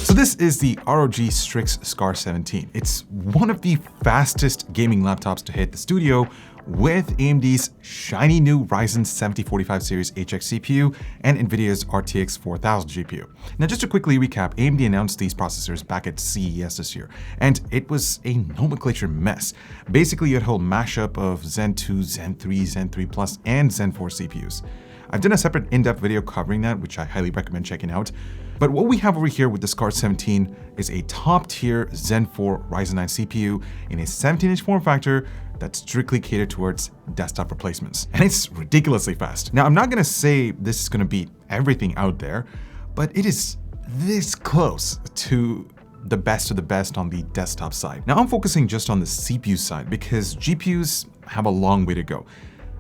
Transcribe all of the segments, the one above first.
So this is the ROG Strix Scar 17. It's one of the fastest gaming laptops to hit the studio with AMD's shiny new Ryzen 7045 series HX CPU and NVIDIA's RTX 4000 GPU. Now, just to quickly recap, AMD announced these processors back at CES this year, and it was a nomenclature mess. Basically, you had a whole mashup of Zen 2, Zen 3, Zen 3 Plus, and Zen 4 CPUs. I've done a separate in-depth video covering that, which I highly recommend checking out. But what we have over here with the Scar 17 is a top-tier Zen 4 Ryzen 9 CPU in a 17-inch form factor that's strictly catered towards desktop replacements. And it's ridiculously fast. Now, I'm not gonna say this is gonna beat everything out there, but it is this close to the best of the best on the desktop side. Now, I'm focusing just on the CPU side because GPUs have a long way to go.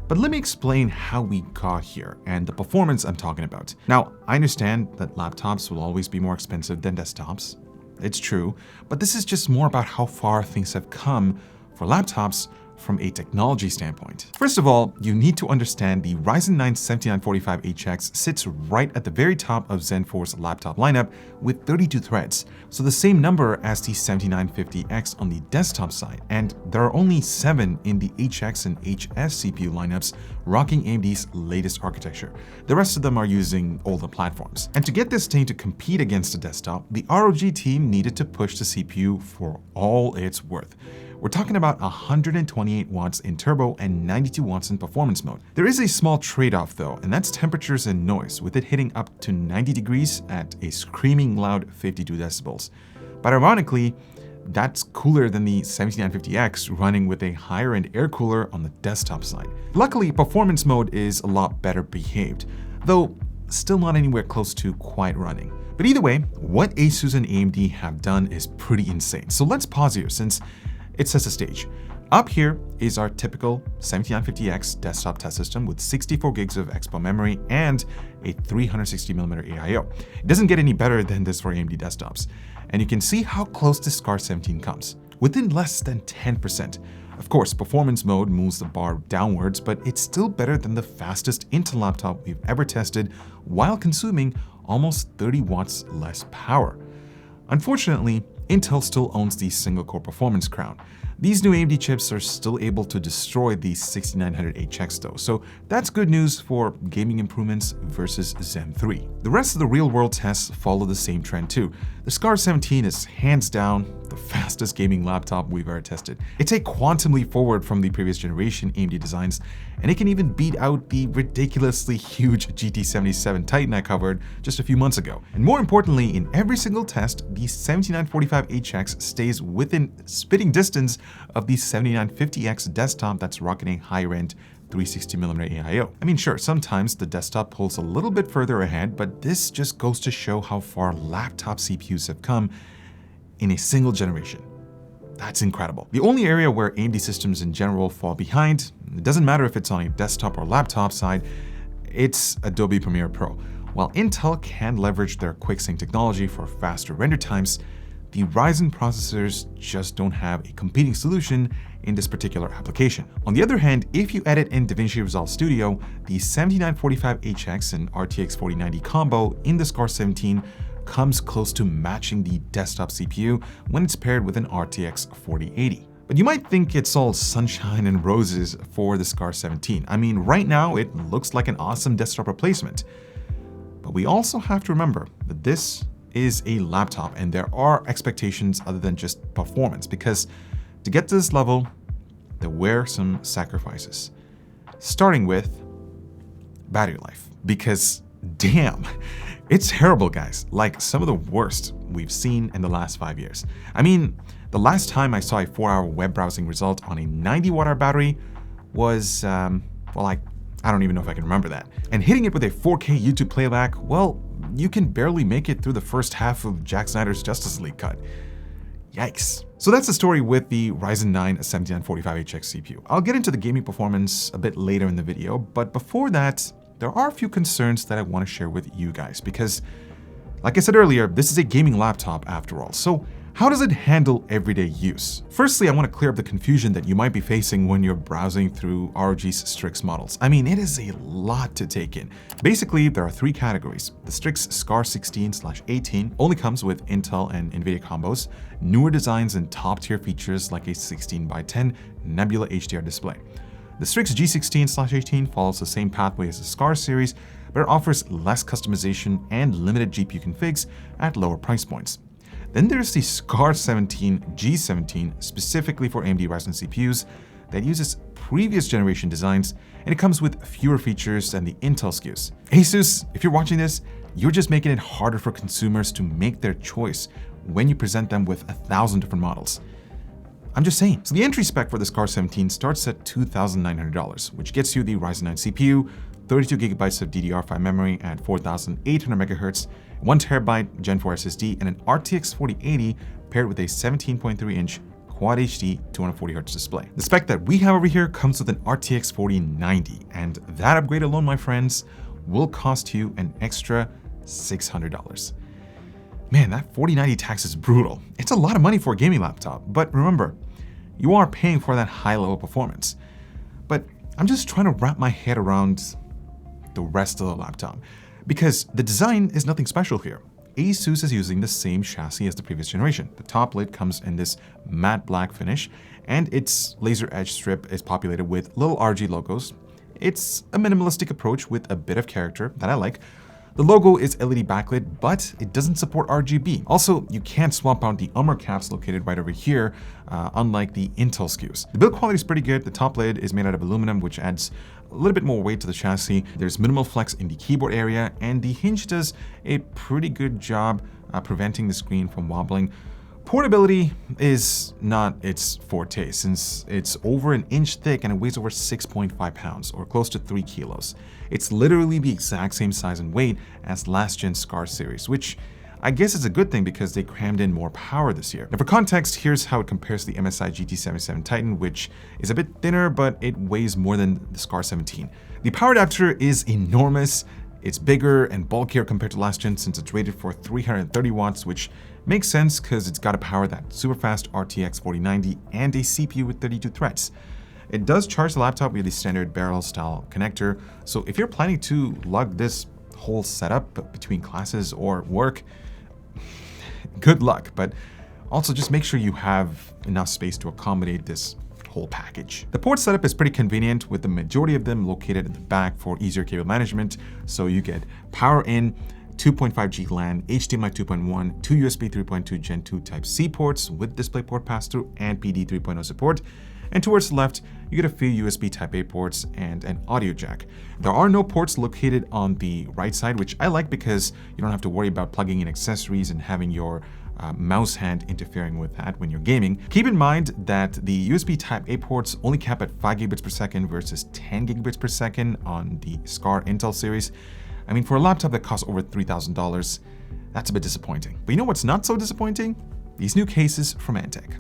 But let me explain how we got here and the performance I'm talking about. Now, I understand that laptops will always be more expensive than desktops. It's true, but this is just more about how far things have come for laptops from a technology standpoint. First of all, you need to understand the Ryzen 9 7945HX sits right at the very top of Zen 4's laptop lineup with 32 threads, so the same number as the 7950X on the desktop side, and there are only 7 in the HX and HS CPU lineups rocking AMD's latest architecture. The rest of them are using older platforms. And to get this thing to compete against the desktop, the ROG team needed to push the CPU for all it's worth. We're talking about 128 watts in turbo and 92 watts in performance mode. There is a small trade-off though, and that's temperatures and noise, with it hitting up to 90 degrees at a screaming loud 52 decibels. But ironically, that's cooler than the 7950X running with a higher-end air cooler on the desktop side. Luckily, performance mode is a lot better behaved, though still not anywhere close to quite running. But either way, what ASUS and AMD have done is pretty insane. So let's pause here since it sets the stage. Up here is our typical 7950X desktop test system with 64 gigs of expo memory and a 360mm AIO. It doesn't get any better than this for AMD desktops. And you can see how close the Scar 17 comes, within less than 10%. Of course, performance mode moves the bar downwards, but it's still better than the fastest Intel laptop we've ever tested while consuming almost 30 watts less power. Unfortunately, Intel still owns the single-core performance crown. These new AMD chips are still able to destroy the 6900HX though, so that's good news for gaming improvements versus Zen 3. The rest of the real-world tests follow the same trend too. The Scar 17 is hands down the fastest gaming laptop we've ever tested. It's a quantum leap forward from the previous generation AMD designs, and it can even beat out the ridiculously huge GT77 Titan I covered just a few months ago. And more importantly, in every single test, the 7945HX stays within spitting distance of the 7950X desktop that's rocking a higher-end 360mm AIO. I mean, sure, sometimes the desktop pulls a little bit further ahead, but this just goes to show how far laptop CPUs have come in a single generation. That's incredible. The only area where AMD systems in general fall behind, it doesn't matter if it's on a desktop or laptop side, it's Adobe Premiere Pro. While Intel can leverage their QuickSync technology for faster render times, the Ryzen processors just don't have a competing solution in this particular application. On the other hand, if you edit in DaVinci Resolve Studio, the 7945HX and RTX 4090 combo in the Scar 17 comes close to matching the desktop CPU when it's paired with an RTX 4080. But you might think it's all sunshine and roses for the Scar 17. I mean, right now it looks like an awesome desktop replacement. But we also have to remember that this is a laptop and there are expectations other than just performance, because to get to this level, there were some sacrifices. Starting with battery life, because damn, it's terrible, guys. Like some of the worst we've seen in the last 5 years. I mean, the last time I saw a 4-hour web browsing result on a 90 watt-hour battery was, well, I don't even know if I can remember that. And hitting it with a 4K YouTube playback, well, you can barely make it through the first half of Zack Snyder's Justice League cut. Yikes. So that's the story with the Ryzen 9 7945HX CPU. I'll get into the gaming performance a bit later in the video, but before that, there are a few concerns that I want to share with you guys because, like I said earlier, this is a gaming laptop after all. So How does it handle everyday use? Firstly, I want to clear up the confusion that you might be facing when you're browsing through ROG's Strix models. I mean, it is a lot to take in. Basically, there are three categories. The Strix Scar 16/18 only comes with Intel and NVIDIA combos, newer designs and top-tier features like a 16:10 Nebula HDR display. The Strix G16/18 follows the same pathway as the Scar series, but it offers less customization and limited GPU configs at lower price points. Then there's the Scar 17 G17 specifically for AMD Ryzen CPUs that uses previous generation designs, and it comes with fewer features than the Intel SKUs. Asus, if you're watching this, you're just making it harder for consumers to make their choice when you present them with 1,000 different models. I'm just saying. So the entry spec for the Scar 17 starts at $2,900, which gets you the Ryzen 9 CPU, 32GB of DDR5 memory at 4,800 MHz, 1TB Gen 4 SSD, and an RTX 4080 paired with a 17.3-inch Quad HD 240Hz display. The spec that we have over here comes with an RTX 4090, and that upgrade alone, my friends, will cost you an extra $600. Man, that 4090 tax is brutal. It's a lot of money for a gaming laptop, but remember, you are paying for that high-level performance. But I'm just trying to wrap my head around the rest of the laptop, because the design is nothing special here. Asus is using the same chassis as the previous generation. The top lid comes in this matte black finish, and its laser edge strip is populated with little ROG logos. It's a minimalistic approach with a bit of character that I like. The logo is LED backlit, but it doesn't support RGB. Also, you can't swap out the armor caps located right over here, unlike the Intel SKUs. The build quality is pretty good. The top lid is made out of aluminum, which adds a little bit more weight to the chassis. There's minimal flex in the keyboard area, and the hinge does a pretty good job preventing the screen from wobbling. Portability is not its forte, since it's over an inch thick and it weighs over 6.5 pounds, or close to 3 kilos. It's literally the exact same size and weight as last gen Scar series, which I guess is a good thing because they crammed in more power this year. Now for context, here's how it compares to the MSI GT77 Titan, which is a bit thinner, but it weighs more than the Scar 17. The power adapter is enormous. It's bigger and bulkier compared to last gen since it's rated for 330 watts, which makes sense because it's got to power that super fast RTX 4090 and a CPU with 32 threads. It does charge the laptop with the standard barrel style connector, so if you're planning to lug this whole setup between classes or work, good luck, but also just make sure you have enough space to accommodate this whole package. The port setup is pretty convenient, with the majority of them located in the back for easier cable management, so you get power in, 2.5G LAN, HDMI 2.1, two USB 3.2 Gen 2 Type-C ports with DisplayPort pass-through and PD 3.0 support, and towards the left, you get a few USB Type-A ports and an audio jack. There are no ports located on the right side, which I like because you don't have to worry about plugging in accessories and having your mouse hand interfering with that when you're gaming. Keep in mind that the USB Type-A ports only cap at 5 gigabits per second versus 10 gigabits per second on the Scar Intel series. I mean, for a laptop that costs over $3,000, that's a bit disappointing. But you know what's not so disappointing? These new cases from Antec.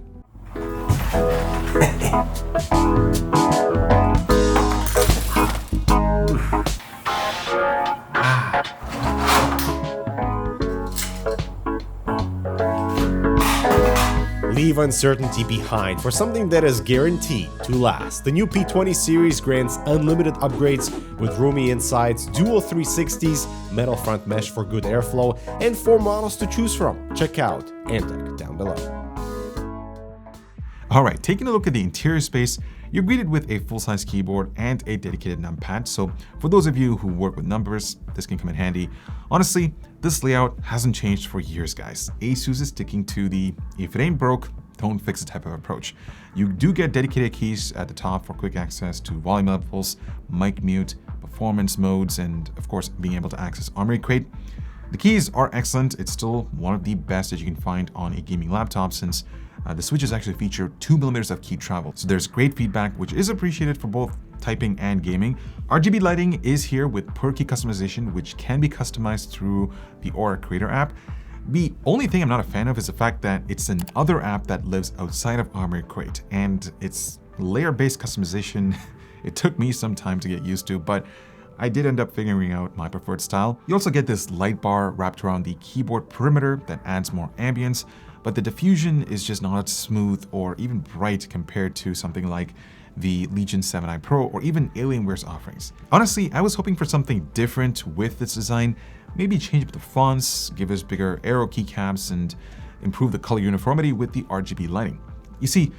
Leave uncertainty behind for something that is guaranteed to last. The new P20 series grants unlimited upgrades with roomy insides, dual 360s, metal front mesh for good airflow, and 4 models to choose from. Check out Antec down below. All right, taking a look at the interior space, you're greeted with a full-size keyboard and a dedicated numpad. So for those of you who work with numbers, this can come in handy. Honestly, this layout hasn't changed for years, guys. Asus is sticking to the if it ain't broke, don't fix it type of approach. You do get dedicated keys at the top for quick access to volume levels, mic mute, performance modes, and of course, being able to access Armoury Crate. The keys are excellent. It's still one of the best that you can find on a gaming laptop, since the switches actually feature 2mm of key travel. So there's great feedback, which is appreciated for both typing and gaming. RGB lighting is here with per key customization, which can be customized through the Aura Creator app. The only thing I'm not a fan of is the fact that it's another app that lives outside of Armoury Crate, and it's layer-based customization. It took me some time to get used to, but I did end up figuring out my preferred style. You also get this light bar wrapped around the keyboard perimeter that adds more ambience, but the diffusion is just not smooth or even bright compared to something like the Legion 7i Pro or even Alienware's offerings. Honestly, I was hoping for something different with this design, maybe change up the fonts, give us bigger arrow keycaps, and improve the color uniformity with the RGB lighting. You see,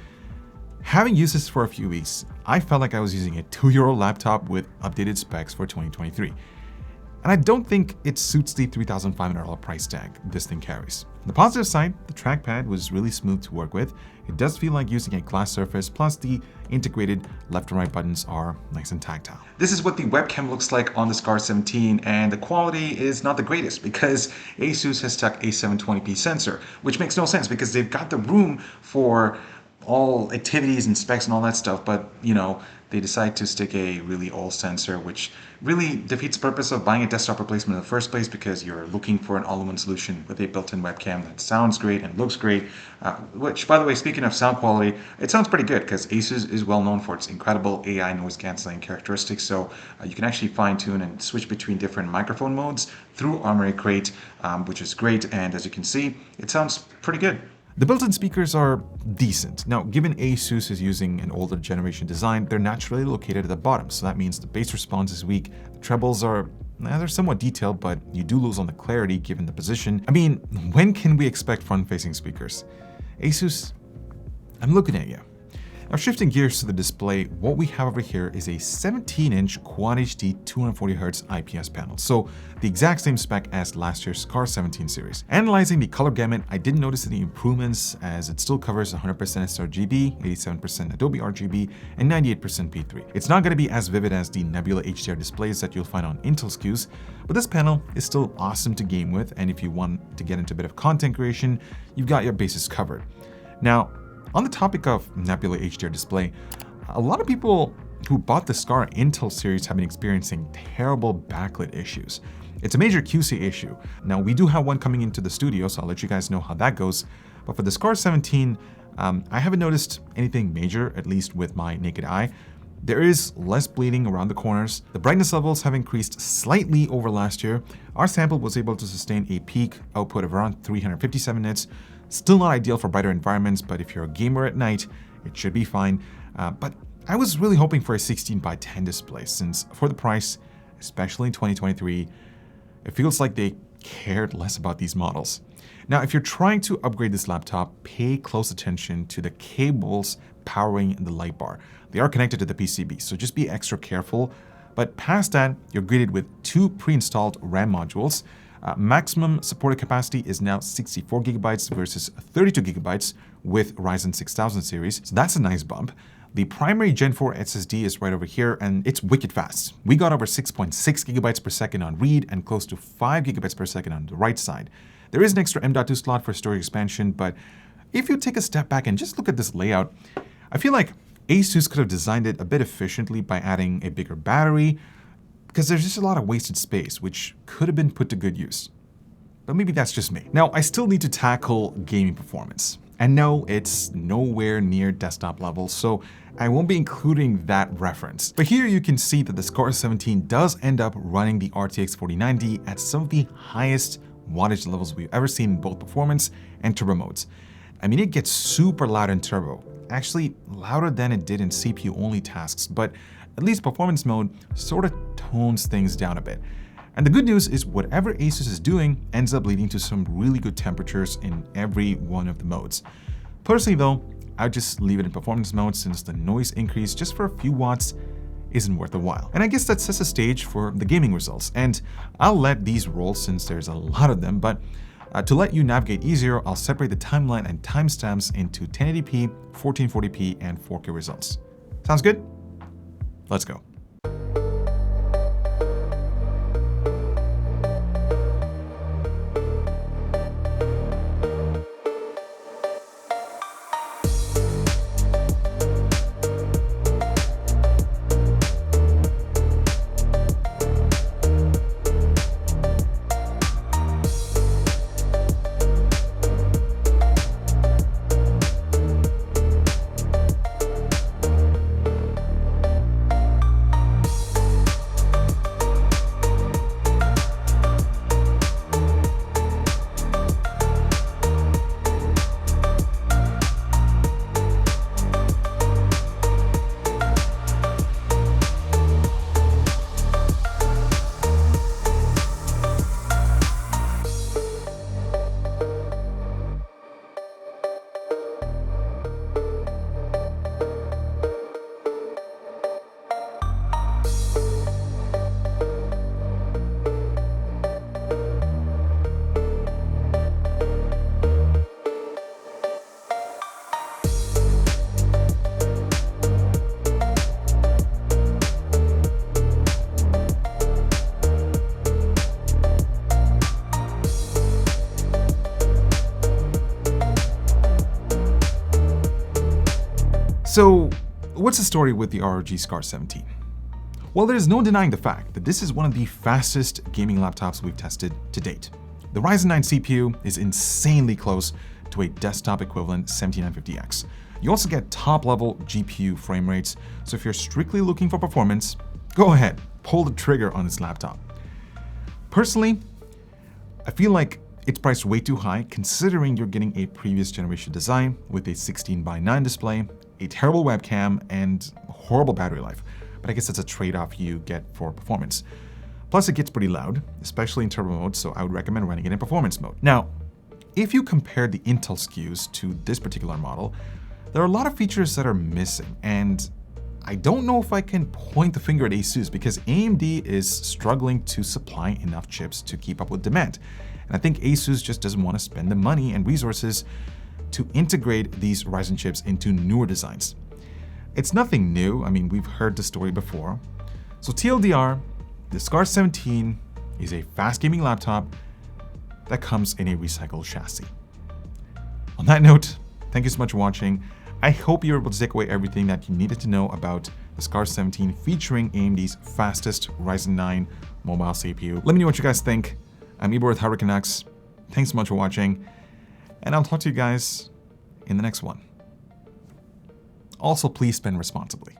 having used this for a few weeks, I felt like I was using a 2-year-old laptop with updated specs for 2023. And I don't think it suits the $3,500 price tag this thing carries. On the positive side, the trackpad was really smooth to work with. It does feel like using a glass surface, plus the integrated left and right buttons are nice and tactile. This is what the webcam looks like on the Scar 17, and the quality is not the greatest because Asus has stuck a 720p sensor, which makes no sense because they've got the room for all activities and specs and all that stuff, but they decide to stick a really old sensor, which really defeats the purpose of buying a desktop replacement in the first place because you're looking for an all-in-one solution with a built-in webcam that sounds great and looks great, which, by the way, speaking of sound quality, it sounds pretty good because Asus is well known for its incredible AI noise canceling characteristics, so you can actually fine-tune and switch between different microphone modes through Armoury Crate, which is great, and as you can see, it sounds pretty good. The built-in speakers are decent. Now, given Asus is using an older generation design, they're naturally located at the bottom, so that means the bass response is weak. The trebles they're somewhat detailed, but you do lose on the clarity given the position. I mean, when can we expect front-facing speakers? Asus, I'm looking at you. Now, shifting gears to the display, what we have over here is a 17-inch Quad HD 240Hz IPS panel, so the exact same spec as last year's Scar 17 series. Analyzing the color gamut, I didn't notice any improvements as it still covers 100% sRGB, 87% Adobe RGB, and 98% P3. It's not going to be as vivid as the Nebula HDR displays that you'll find on Intel SKUs, but this panel is still awesome to game with, and if you want to get into a bit of content creation, you've got your bases covered. Now, on the topic of Nebula HDR display, a lot of people who bought the Scar Intel series have been experiencing terrible backlit issues. It's a major QC issue. Now, we do have one coming into the studio, so I'll let you guys know how that goes. But for the Scar 17, I haven't noticed anything major, at least with my naked eye. There is less bleeding around the corners. The brightness levels have increased slightly over last year. Our sample was able to sustain a peak output of around 357 nits. Still not ideal for brighter environments, but if you're a gamer at night, it should be fine. But I was really hoping for a 16:10 display since for the price, especially in 2023, it feels like they cared less about these models. Now, if you're trying to upgrade this laptop, pay close attention to the cables powering the light bar. They are connected to the PCB, so just be extra careful. But past that, you're greeted with 2 pre-installed RAM modules. Maximum supported capacity is now 64 gigabytes versus 32 gigabytes with Ryzen 6000 series, so that's a nice bump. The primary Gen 4 SSD is right over here, and it's wicked fast. We got over 6.6 gigabytes per second on read and close to 5 gigabytes per second on the write side. There is an extra M.2 slot for storage expansion, but if you take a step back and just look at this layout, I feel like Asus could have designed it a bit efficiently by adding a bigger battery, because there's just a lot of wasted space, which could have been put to good use. But maybe that's just me. Now, I still need to tackle gaming performance. And no, it's nowhere near desktop level, so I won't be including that reference. But here you can see that the Scar 17 does end up running the RTX 4090 at some of the highest wattage levels we've ever seen in both performance and turbo modes. I mean, it gets super loud in turbo, actually louder than it did in CPU-only tasks, but at least performance mode sort of tones things down a bit. And the good news is whatever Asus is doing ends up leading to some really good temperatures in every one of the modes. Personally though, I'd just leave it in performance mode since the noise increase just for a few watts isn't worth a while. And I guess that sets the stage for the gaming results. And I'll let these roll since there's a lot of them, but to let you navigate easier, I'll separate the timeline and timestamps into 1080p, 1440p, and 4K results. Sounds good? Let's go. So what's the story with the ROG Scar 17? Well, there's no denying the fact that this is one of the fastest gaming laptops we've tested to date. The Ryzen 9 CPU is insanely close to a desktop equivalent 7950X. You also get top-level GPU frame rates, so if you're strictly looking for performance, go ahead, pull the trigger on this laptop. Personally, I feel like it's priced way too high considering you're getting a previous generation design with a 16:9 display, a terrible webcam, and horrible battery life. But I guess that's a trade-off you get for performance. Plus, it gets pretty loud, especially in turbo mode, so I would recommend running it in performance mode. Now, if you compare the Intel SKUs to this particular model, there are a lot of features that are missing, and I don't know if I can point the finger at ASUS because AMD is struggling to supply enough chips to keep up with demand. And I think ASUS just doesn't want to spend the money and resources to integrate these Ryzen chips into newer designs. It's nothing new. I mean, we've heard the story before. So TLDR, the Scar 17 is a fast gaming laptop that comes in a recycled chassis. On that note, thank you so much for watching. I hope you were able to take away everything that you needed to know about the Scar 17 featuring AMD's fastest Ryzen 9 mobile CPU. Let me know what you guys think. I'm Ibor with Hardware Canucks. Thanks so much for watching, and I'll talk to you guys in the next one. Also, please spend responsibly.